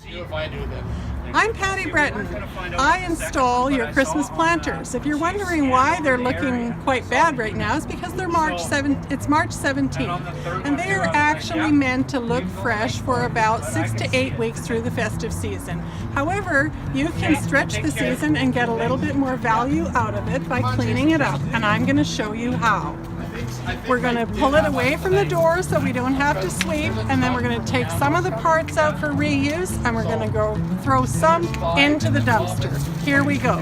If I do, then I'm Patty Bretin. I install your Christmas planters. If you're wondering why they're looking quite bad right now, it's because they're it's March 17th, and they are actually meant to look fresh for about 6 to 8 weeks through the festive season. However, you can stretch the season and get a little bit more value out of it by cleaning it up, and I'm going to show you how. We're going to pull it away from the door so we don't have to sweep, and then we're going to take some of the parts out for reuse, and we're going to go throw some into the dumpster. Here we go.